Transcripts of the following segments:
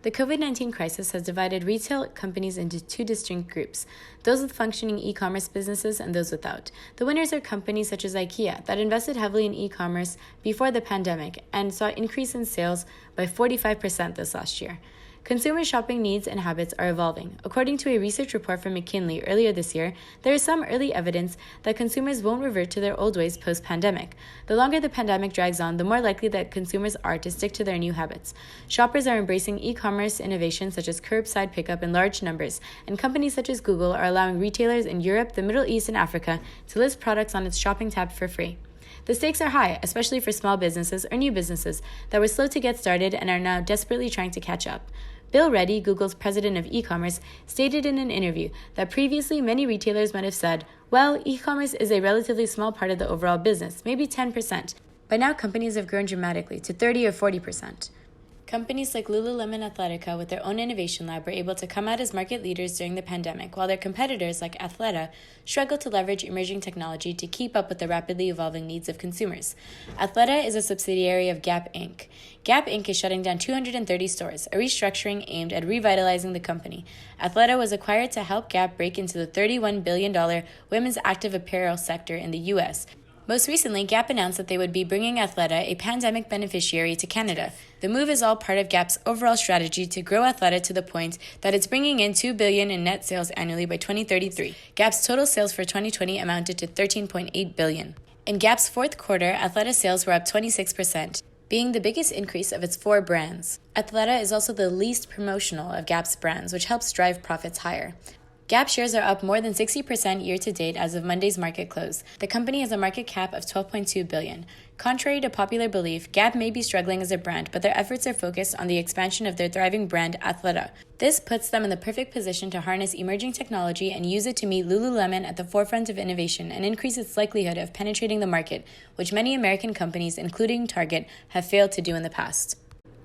The COVID-19 crisis has divided retail companies into two distinct groups, those with functioning e-commerce businesses and those without. The winners are companies such as IKEA that invested heavily in e-commerce before the pandemic and saw an increase in sales by 45% this last year. Consumer shopping needs and habits are evolving. According to a research report from McKinsey earlier this year, there is some early evidence that consumers won't revert to their old ways post-pandemic. The longer the pandemic drags on, the more likely that consumers are to stick to their new habits. Shoppers are embracing e-commerce innovations such as curbside pickup in large numbers, and companies such as Google are allowing retailers in Europe, the Middle East, and Africa to list products on its shopping tab for free. The stakes are high, especially for small businesses or new businesses that were slow to get started and are now desperately trying to catch up. Bill Reddy, Google's president of e-commerce, stated in an interview that previously many retailers might have said, well, e-commerce is a relatively small part of the overall business, maybe 10%, but now companies have grown dramatically to 30 or 40%. Companies like Lululemon Athletica with their own innovation lab were able to come out as market leaders during the pandemic, while their competitors like Athleta struggled to leverage emerging technology to keep up with the rapidly evolving needs of consumers. Athleta is a subsidiary of Gap Inc. Gap Inc. is shutting down 230 stores, a restructuring aimed at revitalizing the company. Athleta was acquired to help Gap break into the $31 billion women's active apparel sector in the U.S., Most recently, Gap announced that they would be bringing Athleta, a pandemic beneficiary, to Canada. The move is all part of Gap's overall strategy to grow Athleta to the point that it's bringing in $2 billion in net sales annually by 2033. Gap's total sales for 2020 amounted to $13.8 billion. In Gap's fourth quarter, Athleta sales were up 26%, being the biggest increase of its 4 brands. Athleta is also the least promotional of Gap's brands, which helps drive profits higher. Gap shares are up more than 60% year-to-date as of Monday's market close. The company has a market cap of $12.2 billion. Contrary to popular belief, Gap may be struggling as a brand, but their efforts are focused on the expansion of their thriving brand, Athleta. This puts them in the perfect position to harness emerging technology and use it to meet Lululemon at the forefront of innovation and increase its likelihood of penetrating the market, which many American companies, including Target, have failed to do in the past.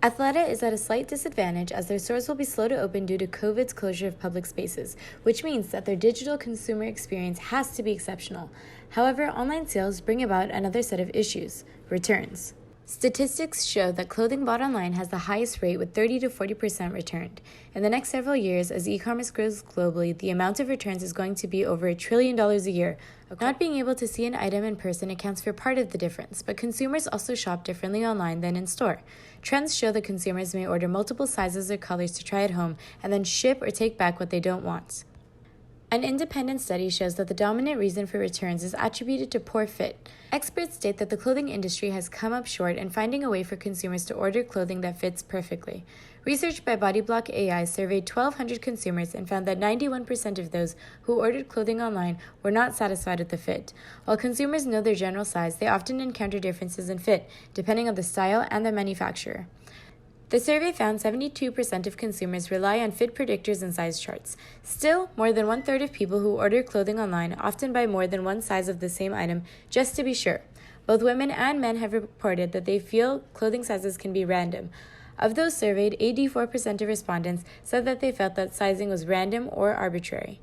Athleta is at a slight disadvantage as their stores will be slow to open due to COVID's closure of public spaces, which means that their digital consumer experience has to be exceptional. However, online sales bring about another set of issues: returns. Statistics show that clothing bought online has the highest rate, with 30 to 40% returned. In the next several years, as e-commerce grows globally, the amount of returns is going to be over $1 trillion a year. Not being able to see an item in person accounts for part of the difference, but consumers also shop differently online than in store. Trends show that consumers may order multiple sizes or colors to try at home and then ship or take back what they don't want. An independent study shows that the dominant reason for returns is attributed to poor fit. Experts state that the clothing industry has come up short in finding a way for consumers to order clothing that fits perfectly. Research by Bodyblock AI surveyed 1,200 consumers and found that 91% of those who ordered clothing online were not satisfied with the fit. While consumers know their general size, they often encounter differences in fit, depending on the style and the manufacturer. The survey found 72% of consumers rely on fit predictors and size charts. Still, more than 1/3 of people who order clothing online often buy more than one size of the same item just to be sure. Both women and men have reported that they feel clothing sizes can be random. Of those surveyed, 84% of respondents said that they felt that sizing was random or arbitrary.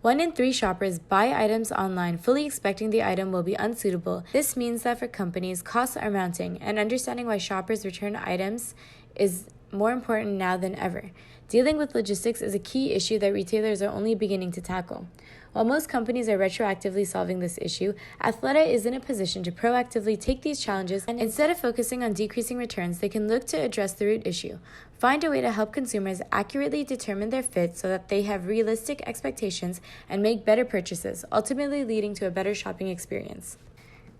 1 in 3 shoppers buy items online fully expecting the item will be unsuitable. This means that for companies, costs are mounting, and understanding why shoppers return items is more important now than ever. Dealing with logistics is a key issue that retailers are only beginning to tackle. While most companies are retroactively solving this issue, Athleta is in a position to proactively take these challenges, and instead of focusing on decreasing returns, they can look to address the root issue. Find a way to help consumers accurately determine their fit so that they have realistic expectations and make better purchases, ultimately leading to a better shopping experience.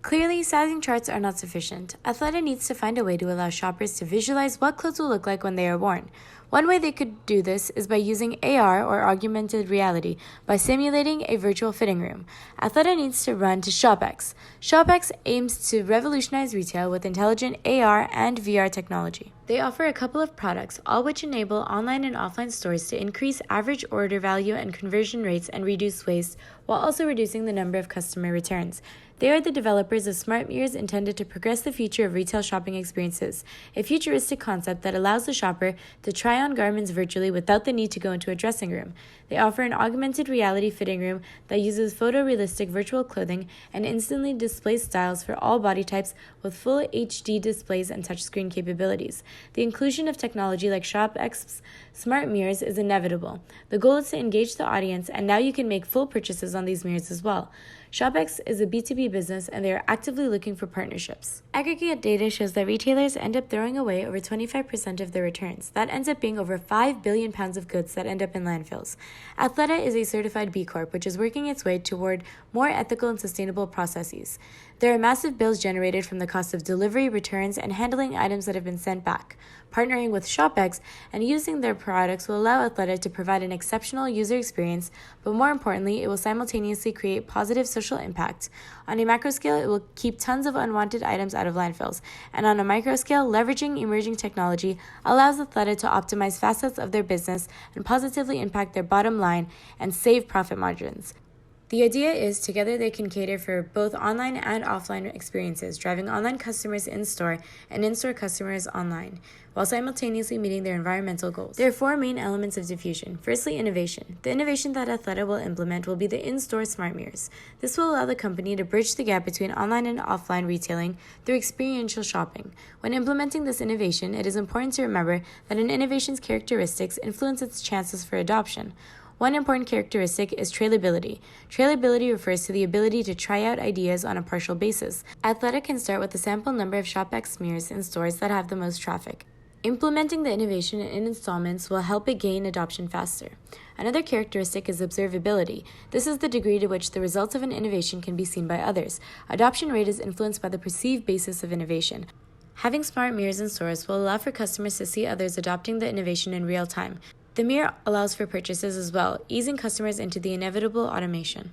Clearly, sizing charts are not sufficient. Athleta needs to find a way to allow shoppers to visualize what clothes will look like when they are worn. One way they could do this is by using AR or augmented reality by simulating a virtual fitting room. Athleta needs to run to ShopExp. ShopExp aims to revolutionize retail with intelligent AR and VR technology. They offer a couple of products, all which enable online and offline stores to increase average order value and conversion rates and reduce waste, while also reducing the number of customer returns. They are the developers of smart mirrors intended to progress the future of retail shopping experiences, a futuristic concept that allows the shopper to try try on garments virtually without the need to go into a dressing room. They offer an augmented reality fitting room that uses photorealistic virtual clothing and instantly displays styles for all body types with full HD displays and touchscreen capabilities. The inclusion of technology like ShopExp's smart mirrors is inevitable. The goal is to engage the audience, and now you can make full purchases on these mirrors as well. ShopEx is a B2B business, and they are actively looking for partnerships. Aggregate data shows that retailers end up throwing away over 25% of their returns. That ends up being over 5 billion pounds of goods that end up in landfills. Athleta is a certified B Corp, which is working its way toward more ethical and sustainable processes. There are massive bills generated from the cost of delivery, returns, and handling items that have been sent back. Partnering with ShopEx and using their products will allow Athleta to provide an exceptional user experience, but more importantly, it will simultaneously create positive social impact. On a macro scale, it will keep tons of unwanted items out of landfills, and on a micro scale, leveraging emerging technology allows Athleta to optimize facets of their business and positively impact their bottom line and save profit margins. The idea is together they can cater for both online and offline experiences, driving online customers in-store and in-store customers online, while simultaneously meeting their environmental goals. There are 4 main elements of diffusion. Firstly, innovation. The innovation that Athleta will implement will be the in-store smart mirrors. This will allow the company to bridge the gap between online and offline retailing through experiential shopping. When implementing this innovation, it is important to remember that an innovation's characteristics influence its chances for adoption. One important characteristic is trailability. Trailability refers to the ability to try out ideas on a partial basis. Athleta can start with a sample number of ShopEx mirrors in stores that have the most traffic. Implementing the innovation in installments will help it gain adoption faster. Another characteristic is observability. This is the degree to which the results of an innovation can be seen by others. Adoption rate is influenced by the perceived basis of innovation. Having smart mirrors in stores will allow for customers to see others adopting the innovation in real time. The mirror allows for purchases as well, easing customers into the inevitable automation.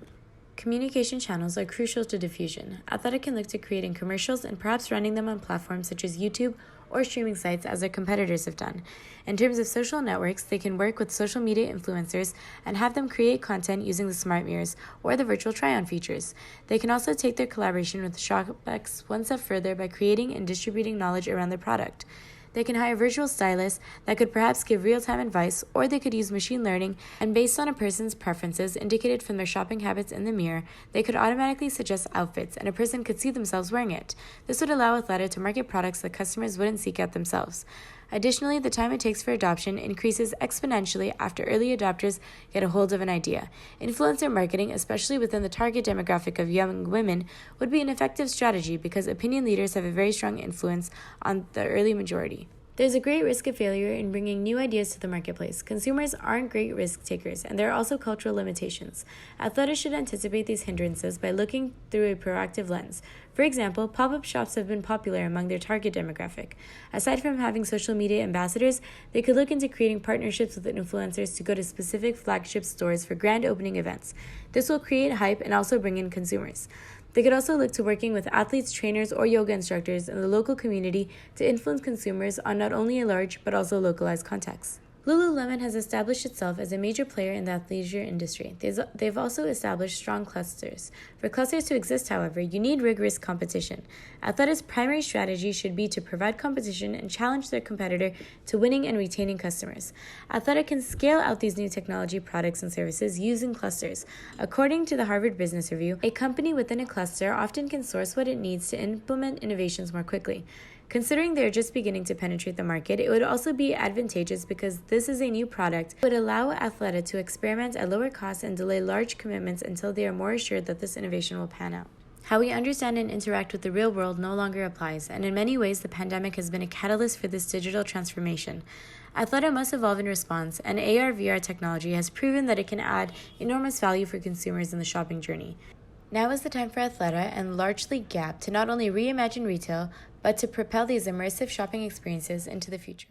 Communication channels are crucial to diffusion. Athleta can look to creating commercials and perhaps running them on platforms such as YouTube or streaming sites as their competitors have done. In terms of social networks, they can work with social media influencers and have them create content using the smart mirrors or the virtual try-on features. They can also take their collaboration with ShopEx one step further by creating and distributing knowledge around their product. They can hire virtual stylists that could perhaps give real-time advice, or they could use machine learning, and based on a person's preferences indicated from their shopping habits in the mirror, they could automatically suggest outfits, and a person could see themselves wearing it. This would allow Athleta to market products that customers wouldn't seek out themselves. Additionally, the time it takes for adoption increases exponentially after early adopters get a hold of an idea. Influencer marketing, especially within the target demographic of young women, would be an effective strategy because opinion leaders have a very strong influence on the early majority. There's a great risk of failure in bringing new ideas to the marketplace. Consumers aren't great risk takers, and there are also cultural limitations. Athleta should anticipate these hindrances by looking through a proactive lens. For example, pop-up shops have been popular among their target demographic. Aside from having social media ambassadors, they could look into creating partnerships with influencers to go to specific flagship stores for grand opening events. This will create hype and also bring in consumers. They could also look to working with athletes, trainers, or yoga instructors in the local community to influence consumers on not only a large but also localized context. Lululemon has established itself as a major player in the athleisure industry. They've also established strong clusters. For clusters to exist, however, you need rigorous competition. Athleta's primary strategy should be to provide competition and challenge their competitor to winning and retaining customers. Athleta can scale out these new technology products and services using clusters. According to the Harvard Business Review, a company within a cluster often can source what it needs to implement innovations more quickly. Considering they're just beginning to penetrate the market, it would also be advantageous because this is a new product. It would allow Athleta to experiment at lower costs and delay large commitments until they are more assured that this innovation will pan out. How we understand and interact with the real world no longer applies, and in many ways the pandemic has been a catalyst for this digital transformation. Athleta must evolve in response, and AR/VR technology has proven that it can add enormous value for consumers in the shopping journey. Now is the time for Athleta and largely Gap to not only reimagine retail, but to propel these immersive shopping experiences into the future.